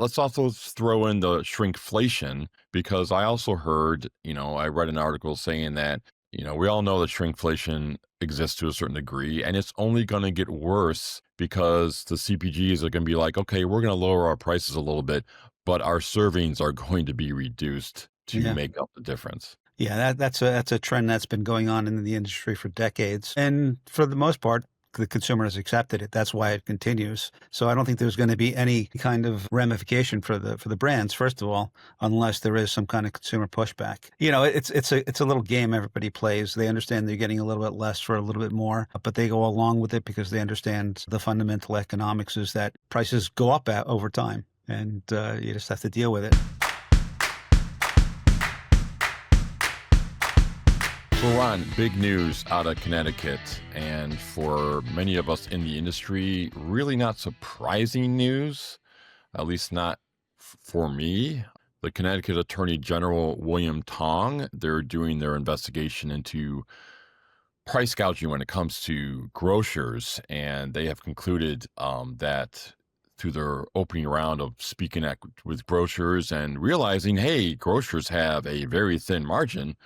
let's also throw in the shrinkflation because I also heard, I read an article saying that, we all know that shrinkflation exists to a certain degree and it's only going to get worse because the CPGs are going to be like, okay, we're going to lower our prices a little bit, but our servings are going to be reduced to Yeah. make up the difference. Yeah, that's a trend that's been going on in the industry for decades, and for the most part, the consumer has accepted it. That's why it continues. So I don't think there's going to be any kind of ramification for the brands. First of all, unless there is some kind of consumer pushback. It's a little game everybody plays. They understand they're getting a little bit less for a little bit more, but they go along with it because they understand the fundamental economics is that prices go up over time, and you just have to deal with it. So, Ron, big news out of Connecticut. And for many of us in the industry, really not surprising news, at least not for me. The Connecticut Attorney General, William Tong, they're doing their investigation into price gouging when it comes to grocers. And they have concluded that through their opening round of speaking with grocers and realizing, hey, grocers have a very thin margin,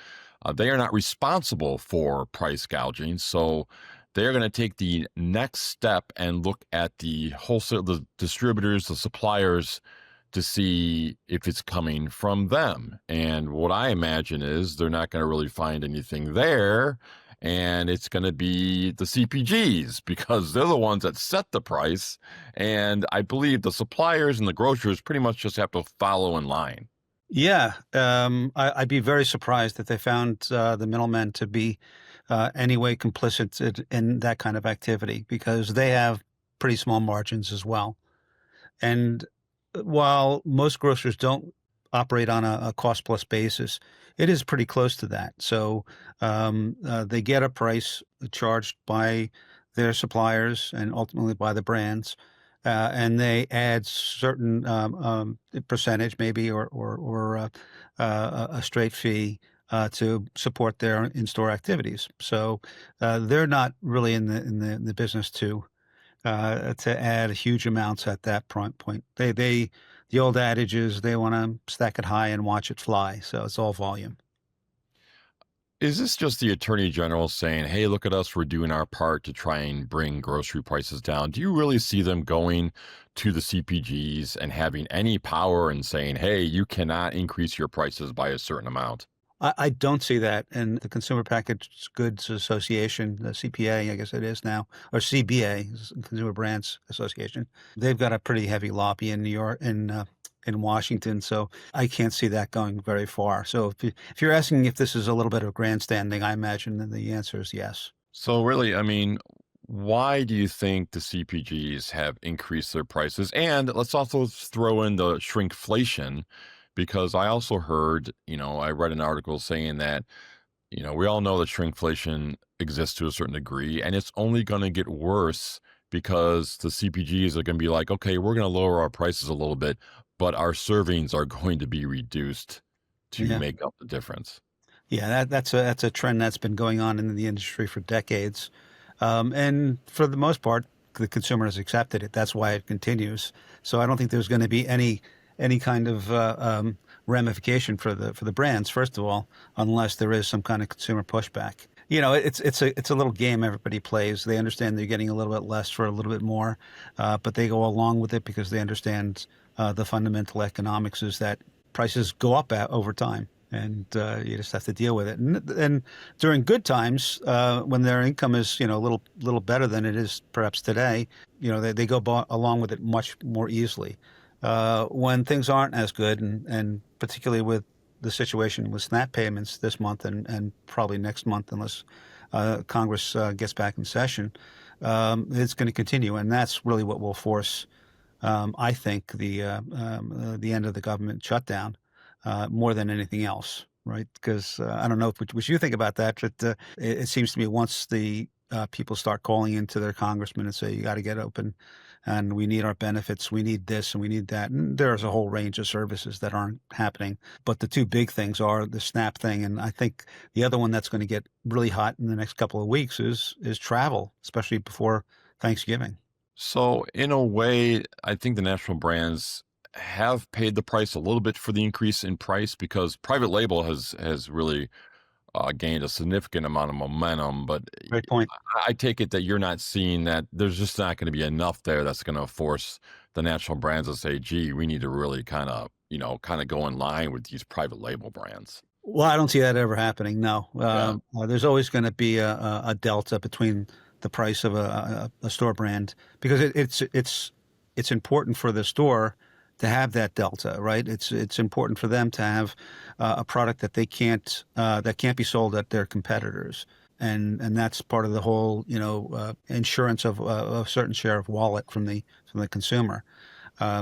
they are not responsible for price gouging. So they're going to take the next step and look at the wholesale, the distributors, the suppliers to see if it's coming from them. And what I imagine is they're not going to really find anything there. And it's going to be the CPGs because they're the ones that set the price. And I believe the suppliers and the grocers pretty much just have to follow in line. Yeah, I'd be very surprised if they found the middlemen to be any way complicit in that kind of activity because they have pretty small margins as well. And while most grocers don't operate on a cost plus basis, it is pretty close to that. So they get a price charged by their suppliers and ultimately by the brands. And they add certain percentage, maybe, or a straight fee to support their in-store activities. So they're not really in the business to add huge amounts at that point. The old adage is they want to stack it high and watch it fly. So it's all volume. Is this just the attorney general saying, hey, look at us, we're doing our part to try and bring grocery prices down? Do you really see them going to the CPGs and having any power and saying, hey, you cannot increase your prices by a certain amount? I don't see that. And the Consumer Packaged Goods Association, the CPA, I guess it is now, or CBA, Consumer Brands Association, they've got a pretty heavy lobby in New York, in Washington. So I can't see that going very far. So if you're asking if this is a little bit of grandstanding, I imagine that the answer is yes. So, really, I mean, why do you think the CPGs have increased their prices? And let's also throw in the shrinkflation because I also heard, I read an article saying that, we all know that shrinkflation exists to a certain degree and it's only going to get worse because the CPGs are going to be like, okay, we're going to lower our prices a little bit, but our servings are going to be reduced to Yeah. make up the difference. Yeah, that's a trend that's been going on in the industry for decades, and for the most part, the consumer has accepted it. That's why it continues. So I don't think there's going to be any kind of ramification for the brands. First of all, unless there is some kind of consumer pushback. It's a little game everybody plays. They understand they're getting a little bit less for a little bit more, but they go along with it because they understand the fundamental economics is that prices go up over time. And you just have to deal with it. And during good times, when their income is a little better than it is perhaps today, they go along with it much more easily. When things aren't as good, and particularly with the situation with SNAP payments this month and probably next month, unless Congress gets back in session, it's going to continue, and that's really what will force, I think, the end of the government shutdown. More than anything else, right? Because I don't know what you think about that, but it seems to me once the people start calling into their congressman and say, you got to get open and we need our benefits, we need this and we need that. And there's a whole range of services that aren't happening. But the two big things are the SNAP thing. And I think the other one that's going to get really hot in the next couple of weeks is travel, especially before Thanksgiving. So, in a way, I think the national brands have paid the price a little bit for the increase in price because private label has really gained a significant amount of momentum. But Great point. I take it that you're not seeing that there's just not going to be enough there that's going to force the national brands to say, "Gee, we need to really kind of go in line with these private label brands." Well, I don't see that ever happening. No, Yeah. there's always going to be a delta between the price of a store brand because it's important for the store to have that delta, right? It's important for them to have a product that can't be sold at their competitors, and that's part of the whole insurance of a certain share of wallet from the consumer.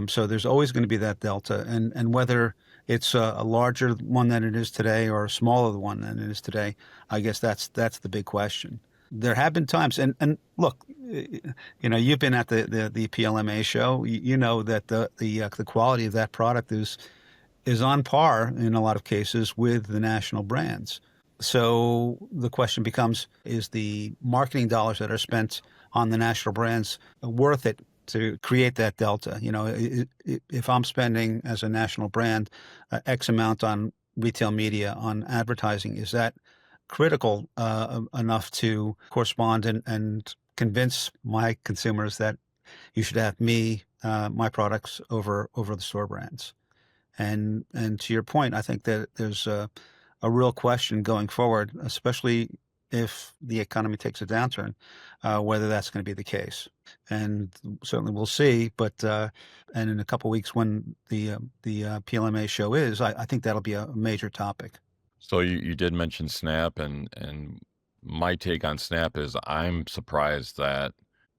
So there's always going to be that delta, and whether it's a larger one than it is today or a smaller one than it is today, I guess that's the big question. There have been times, and look, you've been at the PLMA show. You know that the quality of that product is on par in a lot of cases with the national brands. So the question becomes, is the marketing dollars that are spent on the national brands worth it to create that delta? If I'm spending as a national brand X amount on retail media, on advertising, is that critical enough to correspond and convince my consumers that you should have my products over the store brands? And to your point, I think that there's a real question going forward, especially if the economy takes a downturn, whether that's going to be the case. And certainly we'll see. But and in a couple of weeks when the PLMA show is, I think that'll be a major topic. So you did mention SNAP, and my take on SNAP is I'm surprised that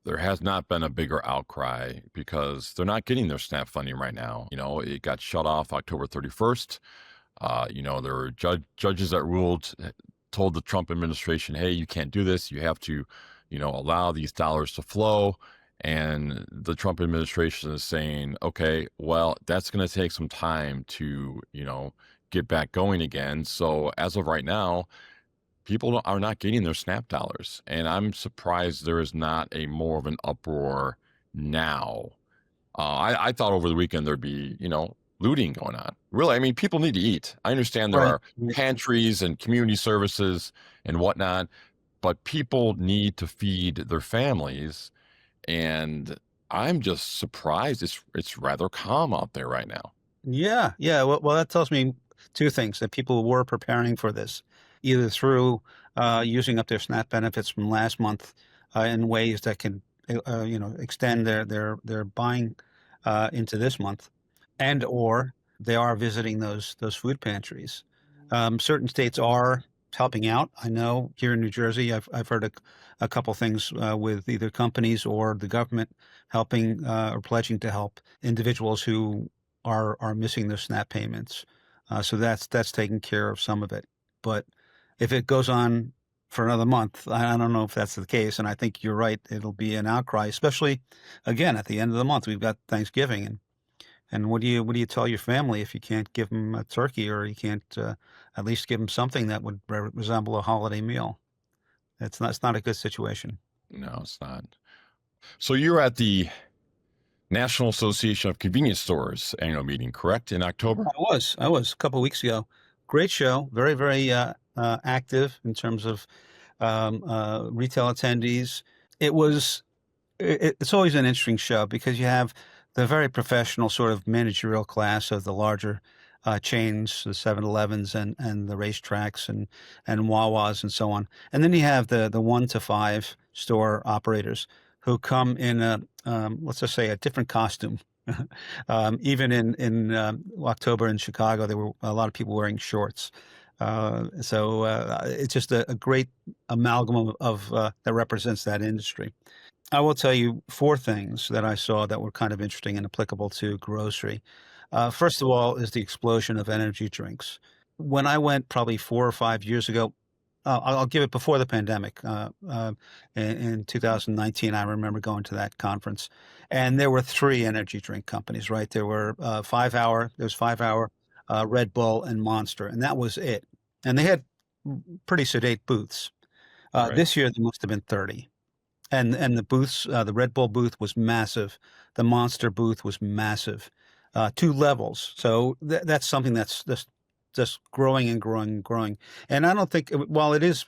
there has not been a bigger outcry because they're not getting their SNAP funding right now. It got shut off October 31st. There were judges that told the Trump administration, hey, you can't do this. You have to, allow these dollars to flow. And the Trump administration is saying, okay, well, that's going to take some time to, get back going again. So as of right now, people are not getting their SNAP dollars. And I'm surprised there is not a more of an uproar now. I thought over the weekend there'd be, looting going on. Really, I mean, people need to eat. I understand there Right. are pantries and community services and whatnot, but people need to feed their families. And I'm just surprised it's rather calm out there right now. Yeah, yeah. Well, that tells me two things: that people were preparing for this, either through using up their SNAP benefits from last month in ways that can, extend their buying into this month, and or they are visiting those food pantries. Certain states are helping out. I know here in New Jersey, I've heard a couple things with either companies or the government helping or pledging to help individuals who are missing their SNAP payments. So that's taking care of some of it. But if it goes on for another month, I don't know if that's the case. And I think you're right. It'll be an outcry, especially again at the end of the month. We've got Thanksgiving, and what do you tell your family if you can't give them a turkey or you can't at least give them something that would resemble a holiday meal? It's not a good situation. No, it's not. So you're at the National Association of Convenience Stores annual meeting, correct, in October? I was a couple of weeks ago. Great show, very very active in terms of retail attendees. It was it's always an interesting show because you have the very professional sort of managerial class of the larger chains, the 7-Elevens and the racetracks and Wawas and so on. And then you have the 1 to 5 store operators who come in let's just say a different costume. Even in October in Chicago, there were a lot of people wearing shorts. So it's just a great amalgam of that represents that industry. I will tell you 4 things that I saw that were kind of interesting and applicable to grocery. First of all is the explosion of energy drinks. When I went probably 4 or 5 years ago, I'll give it before the pandemic. In 2019, I remember going to that conference, and there were 3 energy drink companies, right? There were 5 Hour, there's 5 Hour, Red Bull, and Monster, and that was it. And they had pretty sedate booths. Right. This year, there must have been 30. And the booths, the Red Bull booth was massive. The Monster booth was massive. two levels. So that's something that's just growing and growing and growing. And I don't think, while it is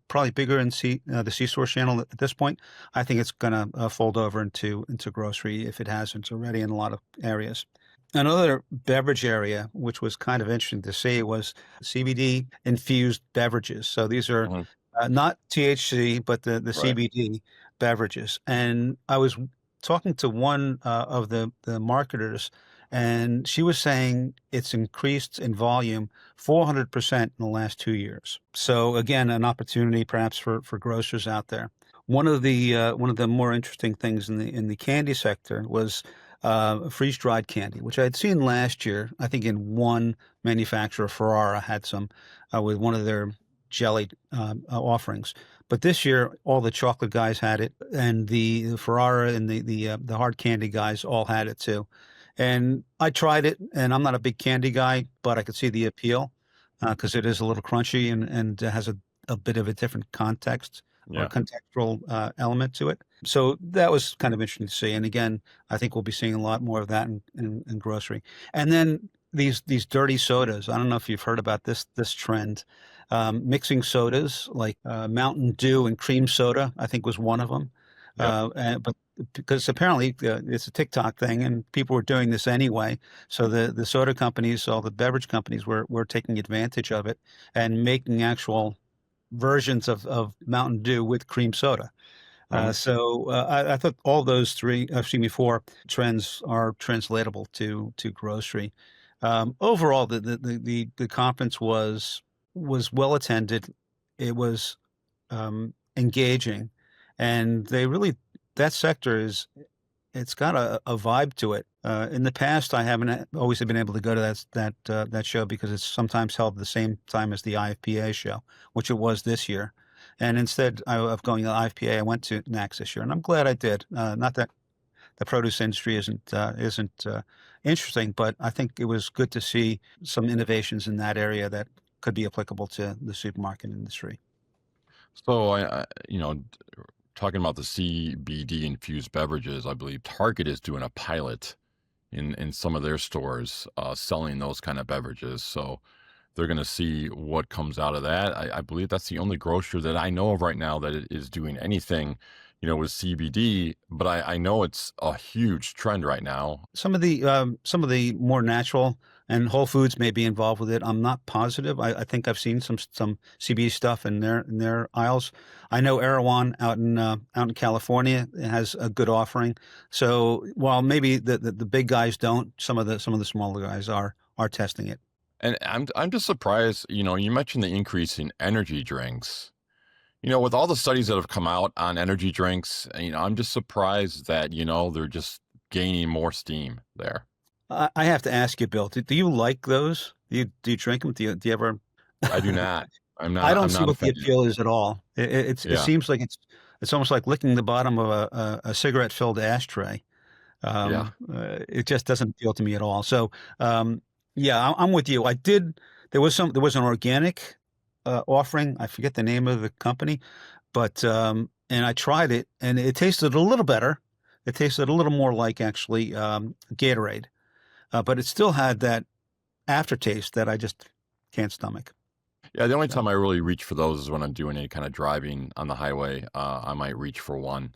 probably bigger in the C-store channel at this point, I think it's going to fold over into grocery if it hasn't already in a lot of areas. Another beverage area, which was kind of interesting to see, was CBD infused beverages. So these are Mhm. not THC, but the Right. CBD beverages. And I was talking to one of the marketers, and she was saying it's increased in volume 400% in the last 2 years. So again, an opportunity perhaps for grocers out there. One of the more interesting things in the candy sector was freeze dried candy, which I had seen last year. I think in one manufacturer, Ferrara, had some with one of their jelly offerings. But this year, all the chocolate guys had it, and the Ferrara and the hard candy guys all had it too. And I tried it, and I'm not a big candy guy, but I could see the appeal because it is a little crunchy and has a bit of a different context or Yeah. contextual element to it. So that was kind of interesting to see. And again, I think we'll be seeing a lot more of that in grocery. And then these dirty sodas. I don't know if you've heard about this trend. Mixing sodas like Mountain Dew and cream soda, I think was one of them. Yep. But because apparently it's a TikTok thing and people were doing this anyway. So the soda companies, all the beverage companies were taking advantage of it and making actual versions of Mountain Dew with cream soda. Mhm. I thought all those four trends are translatable to grocery. Overall, the conference was well attended. It was engaging, and they really that sector is it's got a vibe to it. In the past, I haven't always been able to go to that show because it's sometimes held the same time as the IFPA show, which it was this year. And instead of going to the IFPA, I went to NACS this year, and I'm glad I did. Not that the produce industry isn't interesting, but I think it was good to see some innovations in that area that could be applicable to the supermarket industry. So talking about the CBD infused beverages, I believe Target is doing a pilot in some of their stores selling those kind of beverages. So they're going to see what comes out of that. I believe that's the only grocer that I know of right now that is doing anything, with CBD. But I know it's a huge trend right now. Some of the more natural and Whole Foods may be involved with it. I'm not positive. I think I've seen some CBD stuff in their aisles. I know Erewhon out in California has a good offering. So while maybe the big guys don't, some of the smaller guys are testing it. And I'm just surprised. You mentioned the increase in energy drinks. With all the studies that have come out on energy drinks, I'm just surprised that they're just gaining more steam there. I have to ask you, Bill. Do you like those? Do you drink them? Do you ever? I do not. I'm I not. don't I'm see not a what the fan. appeal is at all. It Yeah. seems like it's almost like licking the bottom of a cigarette filled ashtray. Yeah. It just doesn't appeal to me at all. So yeah, I'm with you. I did. There was an organic offering. I forget the name of the company, but and I tried it, and it tasted a little better. It tasted a little more like actually Gatorade, but it still had that aftertaste that I just can't stomach. Yeah. The only So time I really reach for those is when I'm doing any kind of driving on the highway. I might reach for one,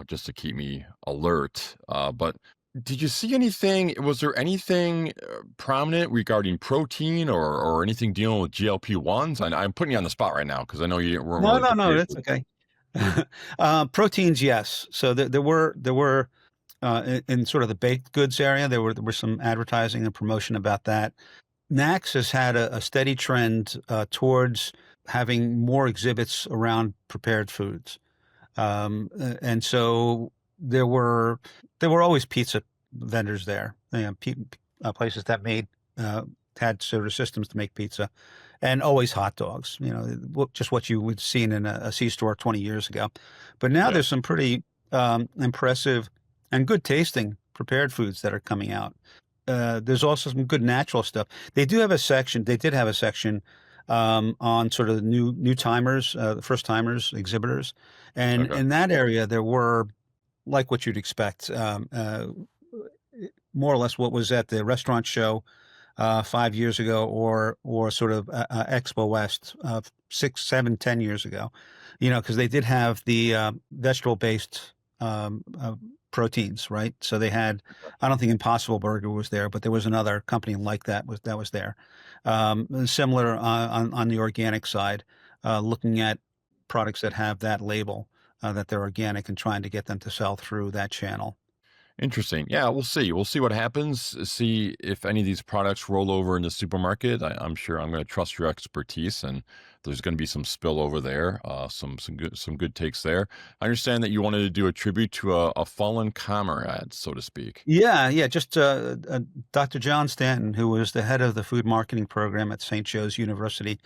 just to keep me alert. But did you see anything? Was there anything prominent regarding protein or anything dealing with GLP-1s? I'm putting you on the spot right now because I know you weren't no, really no, no, prepared that's for. okay. Proteins, yes. So there were in sort of the baked goods area, there were some advertising and promotion about that. NACS has had a steady trend towards having more exhibits around prepared foods, and so there were there were always pizza vendors there, places that made uh, had sort of systems to make pizza, and always hot dogs. Just what you would see in a C store 20 years ago. But now Yeah. there's some pretty impressive and good tasting prepared foods that are coming out. There's also some good natural stuff. They do have a section. They did have a section on sort of the new timers, the first timers, exhibitors, and Okay. in that area there were like what you'd expect. more or less what was at the restaurant show 5 years ago, or sort of Expo West 6, 7, 10 years ago. Because they did have the vegetable based proteins, right? So they had, I don't think Impossible Burger was there, but there was another company like that was there. Similar on the organic side, looking at products that have that label, that they're organic, and trying to get them to sell through that channel. Interesting. Yeah, we'll see. We'll see what happens. See if any of these products roll over in the supermarket. I'm sure I'm going to trust your expertise, and there's going to be some spillover there. Some good takes there. I understand that you wanted to do a tribute to a fallen comrade, so to speak. Yeah, yeah. Just Dr. John Stanton, who was the head of the food marketing program at St. Joe's University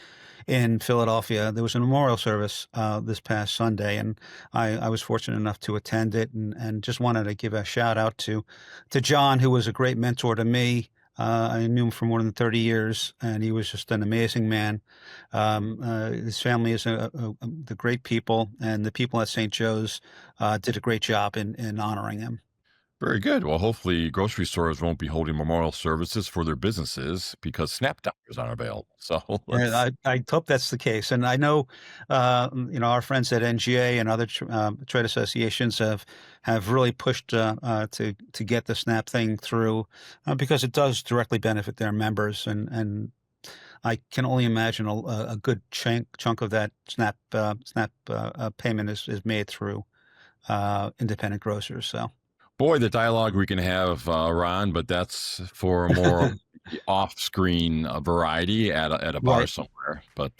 in Philadelphia. There was a memorial service this past Sunday, and I was fortunate enough to attend it, and just wanted to give a shout out to John, who was a great mentor to me. I knew him for more than 30 years, and he was just an amazing man. His family is the great people, and the people at St. Joe's did a great job in honoring him. Very good. Well, hopefully, grocery stores won't be holding memorial services for their businesses because SNAP dollars aren't available. So And let's. I hope that's the case. And I know, our friends at NGA and other trade associations have really pushed to get the SNAP thing through, because it does directly benefit their members. And I can only imagine a good chunk of that SNAP payment is made through independent grocers. So. Boy, the dialogue we can have, Ron, but that's for more off-screen variety at a bar Right. somewhere. But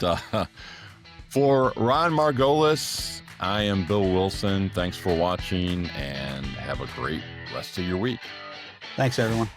for Ron Margulis, I am Bill Wilson. Thanks for watching, and have a great rest of your week. Thanks, everyone.